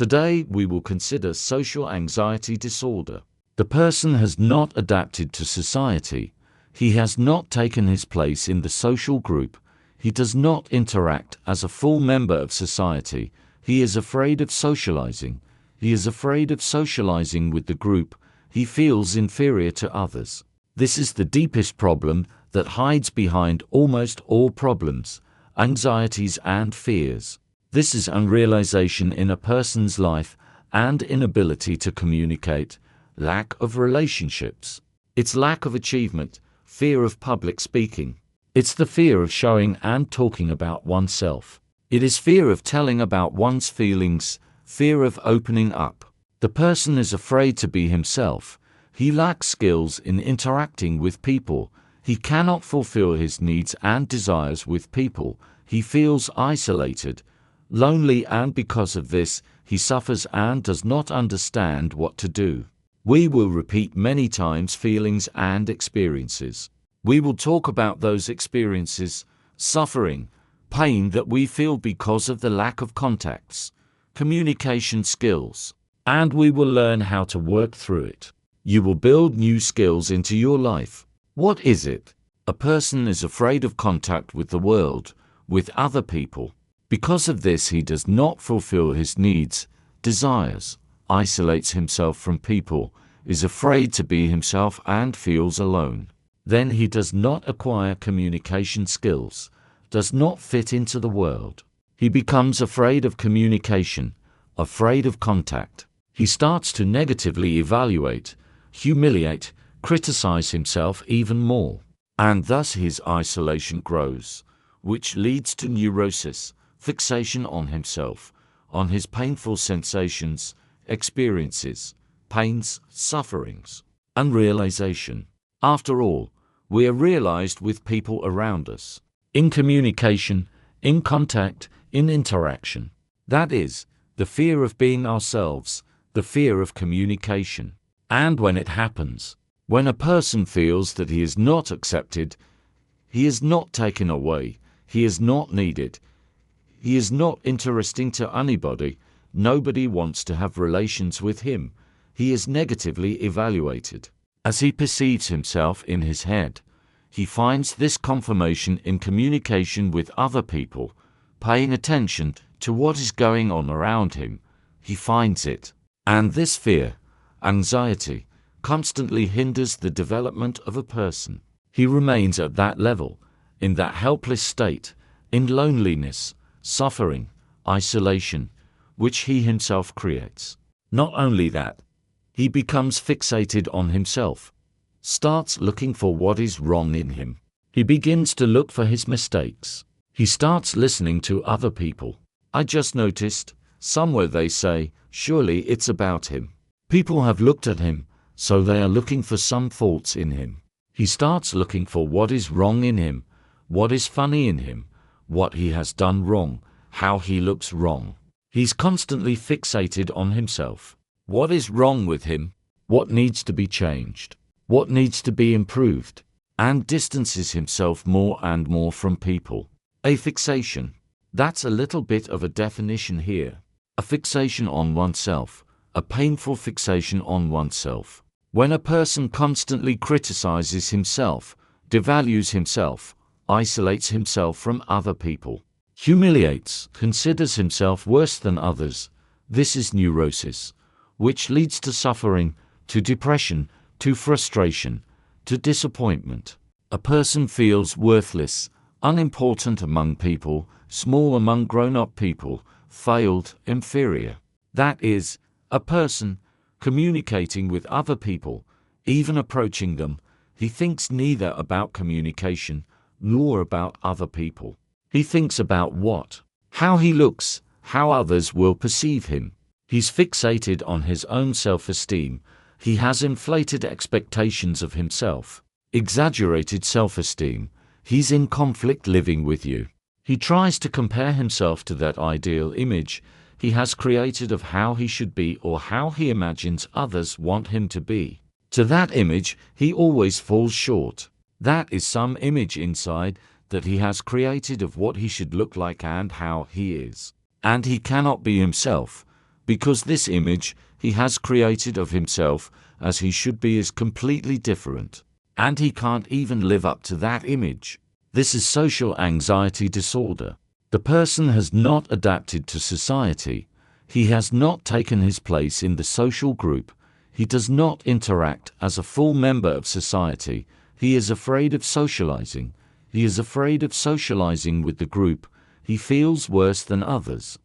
Today we will consider social anxiety disorder. The person has not adapted to society. He has not taken his place in the social group. He does not interact as a full member of society. He is afraid of socializing. He is afraid of socializing with the group. He feels inferior to others. This is the deepest problem that hides behind almost all problems, anxieties and fears. This is unrealization in a person's life and inability to communicate, lack of relationships. It's lack of achievement, fear of public speaking. It's the fear of showing and talking about oneself. It is fear of telling about one's feelings, fear of opening up. The person is afraid to be himself. He lacks skills in interacting with people. He cannot fulfill his needs and desires with people. He feels isolated, lonely, and because of this, he suffers and does not understand what to do. We will repeat many times feelings and experiences. We will talk about those experiences, suffering, pain that we feel because of the lack of contacts, communication skills, and we will learn how to work through it. You will build new skills into your life. What is it? A person is afraid of contact with the world, with other people. Because of this, he does not fulfill his needs, desires, isolates himself from people, is afraid to be himself and feels alone. Then he does not acquire communication skills, does not fit into the world. He becomes afraid of communication, afraid of contact. He starts to negatively evaluate, humiliate, criticize himself even more. And thus his isolation grows, which leads to neurosis, fixation on himself, on his painful sensations, experiences, pains, sufferings, unrealization. After all, we are realized with people around us, in communication, in contact, in interaction. That is, the fear of being ourselves, the fear of communication. And when it happens, when a person feels that he is not accepted, he is not taken away, he is not needed, he is not interesting to anybody, nobody wants to have relations with him, he is negatively evaluated. As he perceives himself in his head, he finds this confirmation in communication with other people, paying attention to what is going on around him. He finds it. And this fear, anxiety, constantly hinders the development of a person. He remains at that level, in that helpless state, in loneliness, suffering, isolation, which he himself creates. Not only that, he becomes fixated on himself, starts looking for what is wrong in him. He begins to look for his mistakes. He starts listening to other people. I just noticed, somewhere they say, surely it's about him. People have looked at him, so they are looking for some faults in him. He starts looking for what is wrong in him, what is funny in him, what he has done wrong, how he looks wrong. He's constantly fixated on himself. What is wrong with him? What needs to be changed? What needs to be improved? And distances himself more and more from people. A fixation. That's a little bit of a definition here. A fixation on oneself. A painful fixation on oneself. When a person constantly criticizes himself, devalues himself, isolates himself from other people, humiliates, considers himself worse than others, this is neurosis, which leads to suffering, to depression, to frustration, to disappointment. A person feels worthless, unimportant among people, small among grown-up people, failed, inferior. That is, a person, communicating with other people, even approaching them, he thinks neither about communication nor about other people. He thinks about what? How he looks, how others will perceive him. He's fixated on his own self-esteem. He has inflated expectations of himself, exaggerated self-esteem. He's in conflict living with you. He tries to compare himself to that ideal image he has created of how he should be or how he imagines others want him to be. To that image, he always falls short. That is some image inside that he has created of what he should look like and how he is. And he cannot be himself, because this image he has created of himself as he should be is completely different, and he can't even live up to that image. This is social anxiety disorder. The person has not adapted to society. He has not taken his place in the social group. He does not interact as a full member of society. He is afraid of socializing. He is afraid of socializing with the group. He feels worse than others.